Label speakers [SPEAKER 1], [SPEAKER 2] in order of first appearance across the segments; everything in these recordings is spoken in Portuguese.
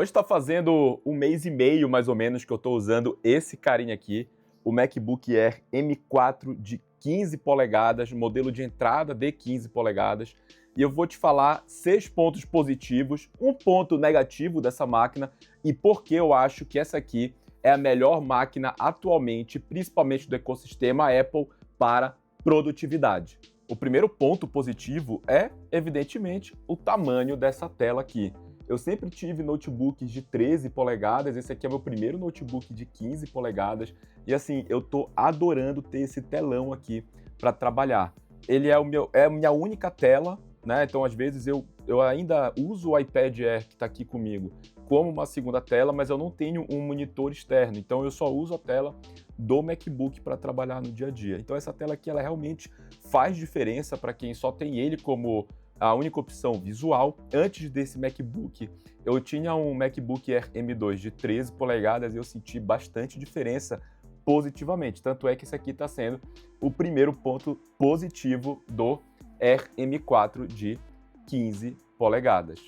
[SPEAKER 1] Hoje está fazendo um mês e meio, mais ou menos, que eu estou usando esse carinha aqui, o MacBook Air M4 de 15 polegadas, modelo de entrada de 15 polegadas. E eu vou te falar 6 pontos positivos, um ponto negativo dessa máquina e por que eu acho que essa aqui é a melhor máquina atualmente, principalmente do ecossistema Apple, para produtividade. O primeiro ponto positivo é, evidentemente, o tamanho dessa tela aqui. Eu sempre tive notebooks de 13 polegadas, esse aqui é meu primeiro notebook de 15 polegadas, e assim, eu tô adorando ter esse telão aqui para trabalhar. Ele é a minha única tela, né? Então, às vezes, eu ainda uso o iPad Air que está aqui comigo como uma segunda tela, mas eu não tenho um monitor externo, então eu só uso a tela do MacBook para trabalhar no dia a dia. Então, essa tela aqui, ela realmente faz diferença para quem só tem ele como a única opção visual. Antes desse MacBook, eu tinha um MacBook Air M2 de 13 polegadas e eu senti bastante diferença positivamente. Tanto é que esse aqui está sendo o primeiro ponto positivo do Air M4 de 15 polegadas.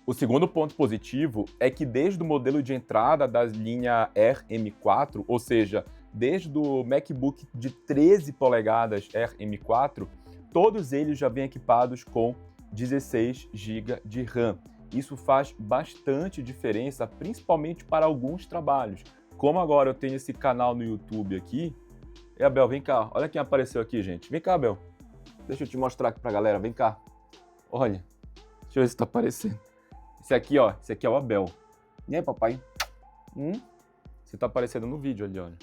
[SPEAKER 1] O segundo ponto positivo é que desde o modelo de entrada da linha Air M4, ou seja, desde o MacBook de 13 polegadas Air M4, todos eles já vêm equipados com 16 GB de RAM. Isso faz bastante diferença, principalmente para alguns trabalhos. Como agora eu tenho esse canal no YouTube aqui... E Abel, vem cá, olha quem apareceu aqui, gente. Vem cá, Abel. Deixa eu te mostrar aqui pra galera, vem cá. Olha, deixa eu ver se tá aparecendo. Esse aqui, ó, esse aqui é o Abel. E aí, papai? Você tá aparecendo no vídeo ali, olha.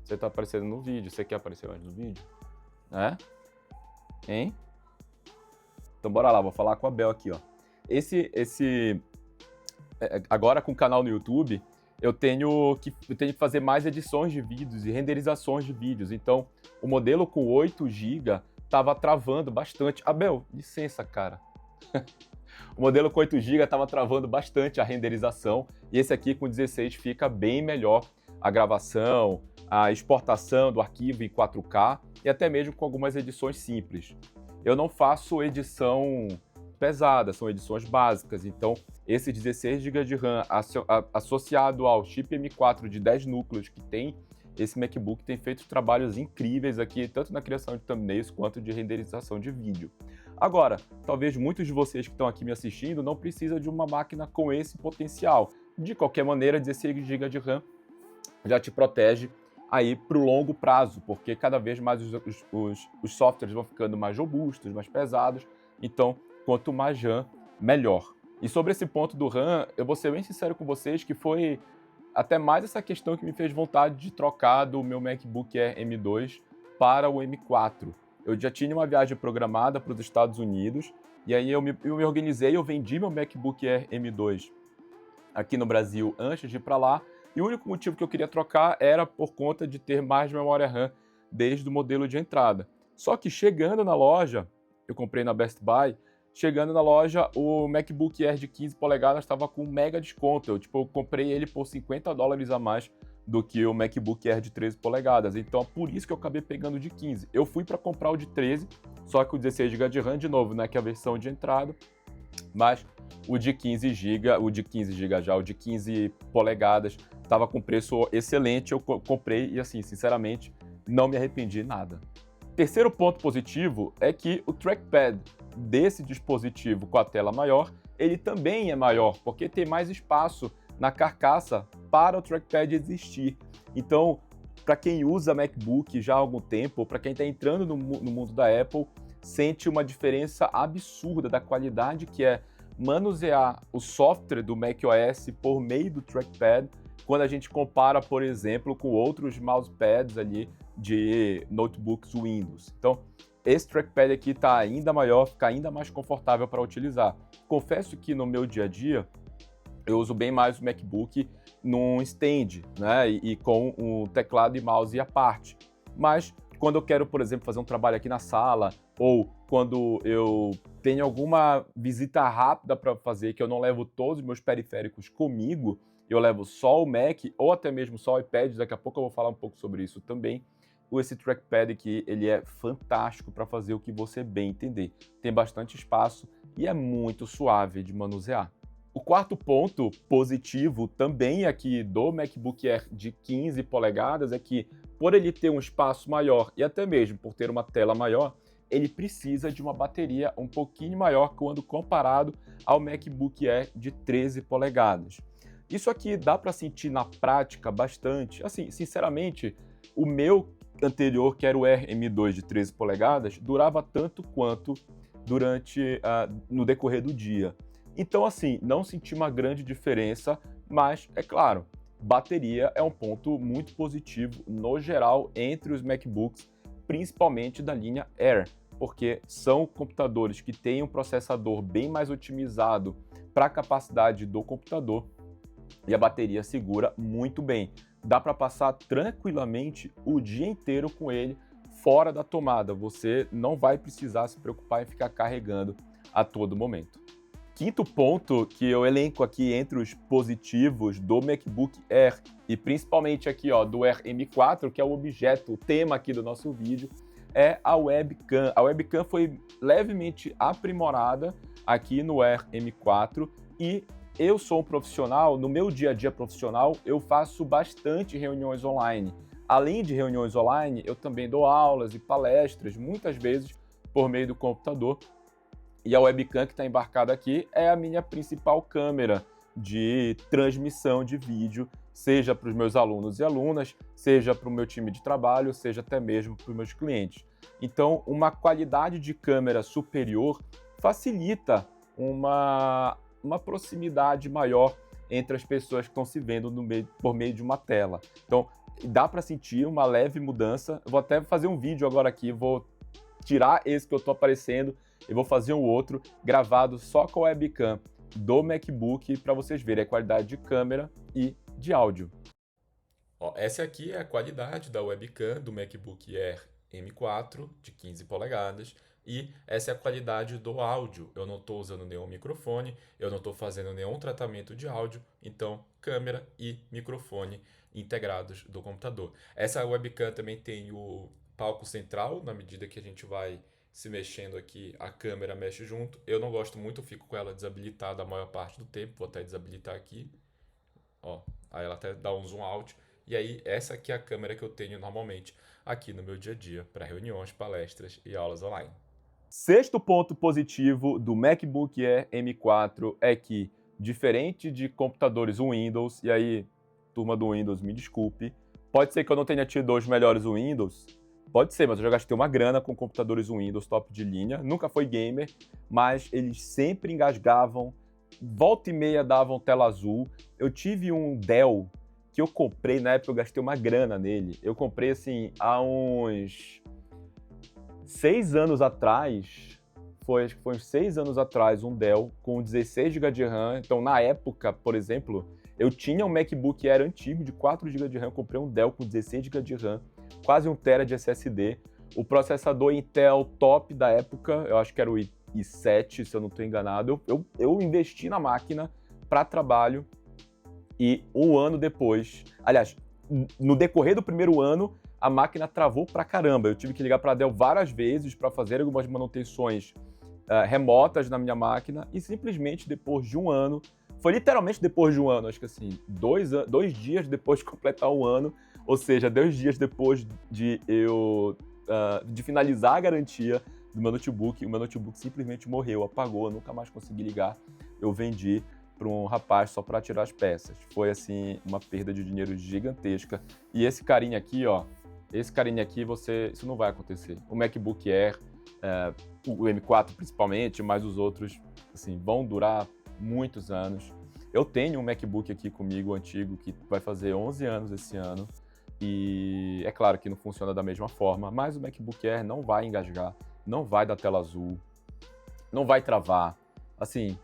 [SPEAKER 1] Você tá aparecendo no vídeo. Você quer aparecer no vídeo? É? Hein? Então bora lá, vou falar com o Abel aqui, ó. Agora com o canal no YouTube, eu tenho que fazer mais edições de vídeos e renderizações de vídeos. Então, o modelo com 8 GB tava travando bastante. Abel, licença, cara. O modelo com 8 GB estava travando bastante a renderização e esse aqui com 16 fica bem melhor a gravação, a exportação do arquivo em 4K e até mesmo com algumas edições simples. Eu não faço edição pesada, são edições básicas, então esse 16 GB de RAM associado ao chip M4 de 10 núcleos que tem, esse MacBook tem feito trabalhos incríveis aqui, tanto na criação de thumbnails quanto de renderização de vídeo. Agora, talvez muitos de vocês que estão aqui me assistindo não precisam de uma máquina com esse potencial. De qualquer maneira, 16 GB de RAM já te protege aí para o longo prazo, porque cada vez mais os softwares vão ficando mais robustos, mais pesados, então quanto mais RAM, melhor. E sobre esse ponto do RAM, eu vou ser bem sincero com vocês que foi até mais essa questão que me fez vontade de trocar do meu MacBook Air M2 para o M4. Eu já tinha uma viagem programada para os Estados Unidos, e aí eu me organizei, eu vendi meu MacBook Air M2 aqui no Brasil antes de ir para lá, e o único motivo que eu queria trocar era por conta de ter mais memória RAM desde o modelo de entrada. Só que chegando na loja, eu comprei na Best Buy, chegando na loja, o MacBook Air de 15 polegadas estava com um mega desconto. Eu comprei ele por $50 a mais do que o MacBook Air de 13 polegadas. Então, por isso que eu acabei pegando o de 15. Eu fui para comprar o de 13, só que o 16 GB de RAM, de novo, né, que é a versão de entrada. Mas o de 15 polegadas, estava com preço excelente. Eu comprei e, assim, sinceramente, não me arrependi nada. Terceiro ponto positivo é que o trackpad desse dispositivo com a tela maior, ele também é maior, porque tem mais espaço na carcaça para o trackpad existir. Então, para quem usa MacBook já há algum tempo, ou para quem está entrando no mundo da Apple, sente uma diferença absurda da qualidade que é manusear o software do macOS por meio do trackpad, quando a gente compara, por exemplo, com outros mousepads ali de notebooks Windows. Então, esse trackpad aqui está ainda maior, fica ainda mais confortável para utilizar. Confesso que no meu dia a dia, eu uso bem mais o MacBook num stand, né, e com um teclado e mouse à parte. Mas quando eu quero, por exemplo, fazer um trabalho aqui na sala, ou quando eu tenho alguma visita rápida para fazer, que eu não levo todos os meus periféricos comigo, eu levo só o Mac, ou até mesmo só o iPad, daqui a pouco eu vou falar um pouco sobre isso também. Esse trackpad aqui, ele é fantástico para fazer o que você bem entender. Tem bastante espaço e é muito suave de manusear. O quarto ponto positivo também aqui do MacBook Air de 15 polegadas é que, por ele ter um espaço maior e até mesmo por ter uma tela maior, ele precisa de uma bateria um pouquinho maior quando comparado ao MacBook Air de 13 polegadas. Isso aqui dá para sentir na prática bastante. Assim, sinceramente, o meu anterior, que era o Air M2 de 13 polegadas, durava tanto quanto no decorrer do dia. Então, assim, não senti uma grande diferença, mas, é claro, bateria é um ponto muito positivo no geral entre os MacBooks, principalmente da linha Air, porque são computadores que têm um processador bem mais otimizado para a capacidade do computador e a bateria segura muito bem. Dá para passar tranquilamente o dia inteiro com ele fora da tomada. Você não vai precisar se preocupar em ficar carregando a todo momento. Quinto ponto que eu elenco aqui entre os positivos do MacBook Air e principalmente aqui do Air M4, que é o objeto, o tema aqui do nosso vídeo, é a webcam. A webcam foi levemente aprimorada aqui no Air M4 e eu sou um profissional, no meu dia a dia profissional, eu faço bastante reuniões online. Além de reuniões online, eu também dou aulas e palestras, muitas vezes por meio do computador. E a webcam que está embarcada aqui é a minha principal câmera de transmissão de vídeo, seja para os meus alunos e alunas, seja para o meu time de trabalho, seja até mesmo para os meus clientes. Então, uma qualidade de câmera superior facilita uma proximidade maior entre as pessoas que estão se vendo por meio de uma tela. Então, dá para sentir uma leve mudança. Eu vou até fazer um vídeo agora aqui, vou tirar esse que eu estou aparecendo e vou fazer um outro gravado só com a webcam do MacBook para vocês verem a qualidade de câmera e de áudio. Essa aqui é a qualidade da webcam do MacBook Air M4 de 15 polegadas e essa é a qualidade do áudio. Eu não estou usando nenhum microfone, eu não estou fazendo nenhum tratamento de áudio, então câmera e microfone integrados do computador. Essa webcam também tem o palco central, na medida que a gente vai se mexendo aqui, a câmera mexe junto. Eu não gosto muito, eu fico com ela desabilitada a maior parte do tempo, vou até desabilitar aqui. Aí ela até dá um zoom out. E aí, essa aqui é a câmera que eu tenho normalmente aqui no meu dia a dia, para reuniões, palestras e aulas online. Sexto ponto positivo do MacBook Air M4 é que, diferente de computadores Windows, e aí, turma do Windows, me desculpe, pode ser que eu não tenha tido os melhores Windows, pode ser, mas eu já gastei uma grana com computadores Windows top de linha, nunca foi gamer, mas eles sempre engasgavam, volta e meia davam tela azul. Eu tive um Dell que eu comprei, na época eu gastei uma grana nele, eu comprei assim há uns 6 anos atrás, acho que foi uns 6 anos atrás, um Dell com 16 GB de RAM. Então, na época, por exemplo, eu tinha um MacBook Air antigo de 4 GB de RAM, eu comprei um Dell com 16 GB de RAM, quase 1 TB de SSD. O processador Intel top da época, eu acho que era o i7, se eu não estou enganado. Eu investi na máquina para trabalho e um ano depois, aliás, no decorrer do primeiro ano, a máquina travou pra caramba. Eu tive que ligar para a Dell várias vezes para fazer algumas manutenções remotas na minha máquina e simplesmente depois de um ano, foi literalmente depois de um ano, acho que assim, 2 dias depois de completar um ano, ou seja, 2 dias depois de de finalizar a garantia do meu notebook, o meu notebook simplesmente morreu, apagou, eu nunca mais consegui ligar, eu vendi para um rapaz só para tirar as peças. Foi assim uma perda de dinheiro gigantesca. E esse carinha aqui, isso não vai acontecer. O MacBook Air, o M4 principalmente, mas os outros, assim, vão durar muitos anos. Eu tenho um MacBook aqui comigo, antigo, que vai fazer 11 anos esse ano. E é claro que não funciona da mesma forma, mas o MacBook Air não vai engasgar, não vai dar tela azul, não vai travar. Assim,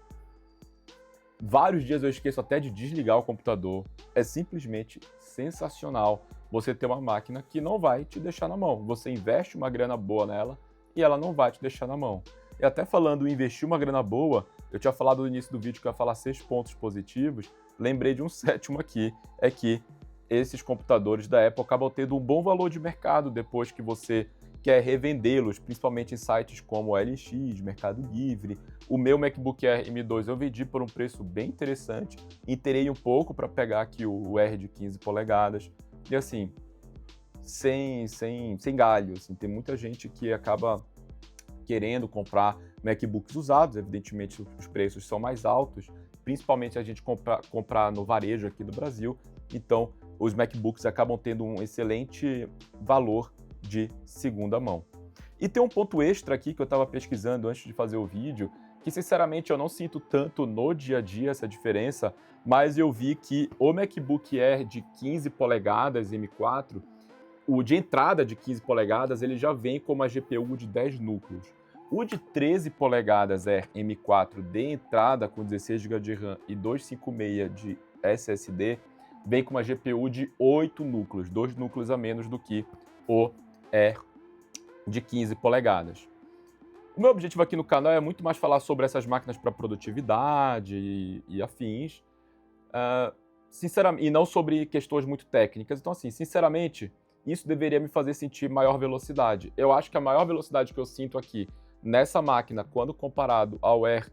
[SPEAKER 1] vários dias eu esqueço até de desligar o computador. É simplesmente sensacional você ter uma máquina que não vai te deixar na mão. Você investe uma grana boa nela e ela não vai te deixar na mão. E até falando em investir uma grana boa, eu tinha falado no início do vídeo que eu ia falar 6 pontos positivos, lembrei de um sétimo aqui, é que esses computadores da Apple acabam tendo um bom valor de mercado depois que você quer revendê-los, principalmente em sites como OLX, Mercado Livre. O meu MacBook Air M2 eu vendi por um preço bem interessante, inteirei um pouco para pegar aqui o R de 15 polegadas, e assim, sem galho, assim, tem muita gente que acaba querendo comprar MacBooks usados, evidentemente os preços são mais altos, principalmente a gente comprar no varejo aqui do Brasil, então os MacBooks acabam tendo um excelente valor de segunda mão. E tem um ponto extra aqui que eu estava pesquisando antes de fazer o vídeo, que sinceramente eu não sinto tanto no dia a dia essa diferença, mas eu vi que o MacBook Air de 15 polegadas M4, o de entrada de 15 polegadas, ele já vem com uma GPU de 10 núcleos. O de 13 polegadas Air M4 de entrada com 16 GB de RAM e 256 de SSD, vem com uma GPU de 8 núcleos, 2 núcleos a menos do que o Air de 15 polegadas. O meu objetivo aqui no canal é muito mais falar sobre essas máquinas para produtividade e afins, sinceramente, e não sobre questões muito técnicas. Então, assim, sinceramente, isso deveria me fazer sentir maior velocidade. Eu acho que a maior velocidade que eu sinto aqui nessa máquina, quando comparado ao Air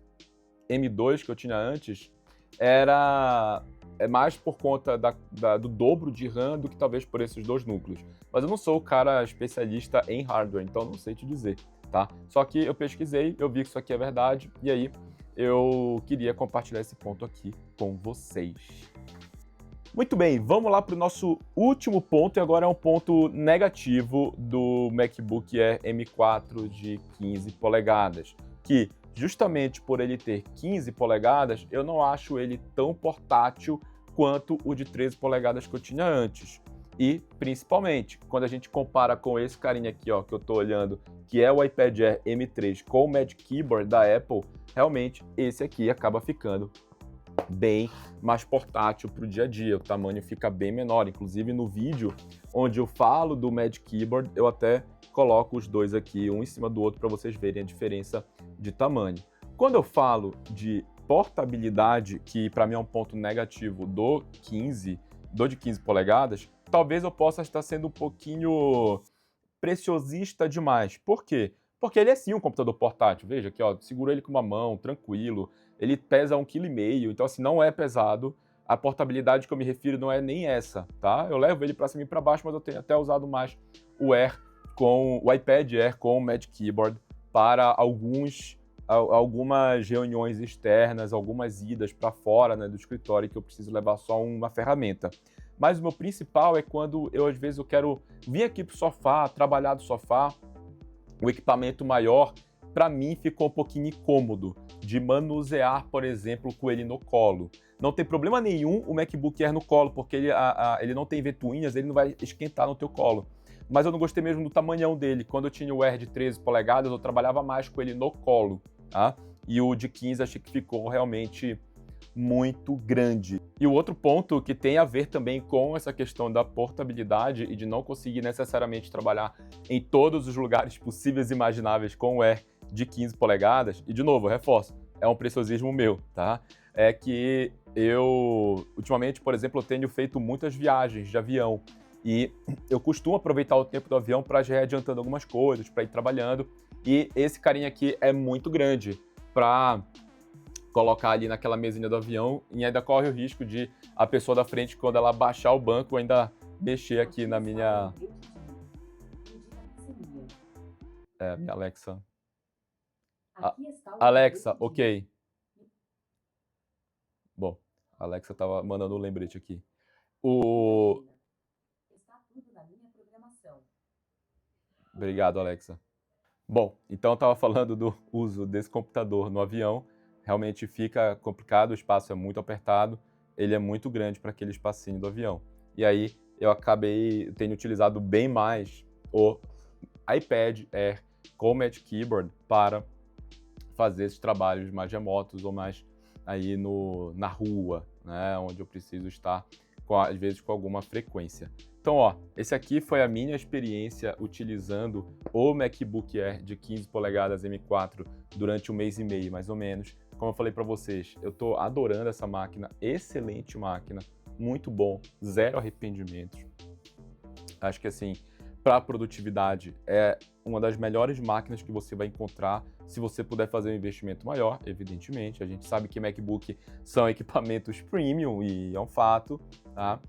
[SPEAKER 1] M2 que eu tinha antes, é mais por conta do dobro de RAM do que talvez por esses 2 núcleos. Mas eu não sou o cara especialista em hardware, então não sei te dizer, tá? Só que eu pesquisei, eu vi que isso aqui é verdade, e aí eu queria compartilhar esse ponto aqui com vocês. Muito bem, vamos lá para o nosso último ponto, e agora é um ponto negativo do MacBook Air M4 de 15 polegadas, que justamente por ele ter 15 polegadas, eu não acho ele tão portátil quanto o de 13 polegadas que eu tinha antes. E, principalmente, quando a gente compara com esse carinha aqui, ó, que eu estou olhando, que é o iPad Air M3 com o Magic Keyboard da Apple, realmente esse aqui acaba ficando bem mais portátil para o dia a dia, o tamanho fica bem menor. Inclusive no vídeo onde eu falo do Magic Keyboard, eu até coloco os dois aqui, um em cima do outro, para vocês verem a diferença de tamanho. Quando eu falo de portabilidade, que para mim é um ponto negativo do de 15 polegadas, talvez eu possa estar sendo um pouquinho preciosista demais. Por quê? Porque ele é sim um computador portátil. Veja aqui, ó, seguro ele com uma mão, tranquilo. Ele pesa 1,5 kg, então assim, não é pesado. A portabilidade que eu me refiro não é nem essa, tá? Eu levo ele para cima e para baixo, mas eu tenho até usado mais o iPad Air com o Magic Keyboard para algumas reuniões externas, algumas idas para fora, né, do escritório, que eu preciso levar só uma ferramenta. Mas o meu principal é quando às vezes eu quero vir aqui pro sofá, trabalhar do sofá, o equipamento maior, para mim ficou um pouquinho incômodo de manusear, por exemplo, com ele no colo. Não tem problema nenhum o MacBook Air no colo, porque ele não tem ventoinhas, ele não vai esquentar no teu colo. Mas eu não gostei mesmo do tamanhão dele. Quando eu tinha o Air de 13 polegadas, eu trabalhava mais com ele no colo, tá? E o de 15 achei que ficou realmente muito grande. E o outro ponto que tem a ver também com essa questão da portabilidade e de não conseguir necessariamente trabalhar em todos os lugares possíveis e imagináveis com o Air de 15 polegadas, e de novo, eu reforço, é um preciosismo meu, tá? É que eu, ultimamente, por exemplo, eu tenho feito muitas viagens de avião e eu costumo aproveitar o tempo do avião para já ir adiantando algumas coisas, para ir trabalhando, e esse carinha aqui é muito grande para colocar ali naquela mesinha do avião, e ainda corre o risco de a pessoa da frente, quando ela baixar o banco, ainda mexer aqui na minha Alexa. Alexa, ok. Bom, a Alexa estava mandando um lembrete aqui.
[SPEAKER 2] Está tudo na minha programação.
[SPEAKER 1] Obrigado, Alexa. Bom, então eu estava falando do uso desse computador no avião. Realmente fica complicado, o espaço é muito apertado, ele é muito grande para aquele espacinho do avião. E aí eu tenho utilizado bem mais o iPad Air com o Magic Keyboard para fazer esses trabalhos mais remotos ou mais aí na rua, né, onde eu preciso estar, às vezes, com alguma frequência. Então, ó, esse aqui foi a minha experiência utilizando o MacBook Air de 15 polegadas M4 durante 1 mês e meio, mais ou menos. Como eu falei para vocês, eu estou adorando essa máquina, excelente máquina, muito bom, zero arrependimentos. Acho que assim, para produtividade, é uma das melhores máquinas que você vai encontrar se você puder fazer um investimento maior, evidentemente. A gente sabe que MacBook são equipamentos premium e é um fato, tá?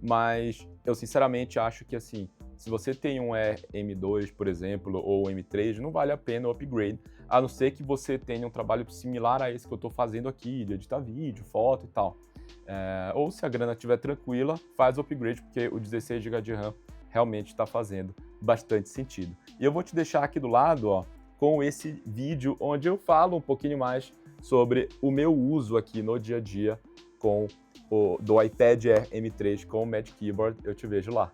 [SPEAKER 1] Mas eu sinceramente acho que assim, se você tem um M2, por exemplo, ou M3, não vale a pena o upgrade, a não ser que você tenha um trabalho similar a esse que eu estou fazendo aqui, de editar vídeo, foto e tal. Ou se a grana estiver tranquila, faz o upgrade, porque o 16 GB de RAM realmente está fazendo bastante sentido. E eu vou te deixar aqui do lado, ó, com esse vídeo onde eu falo um pouquinho mais sobre o meu uso aqui no dia a dia do iPad Air M3 com o Magic Keyboard. Eu te vejo lá.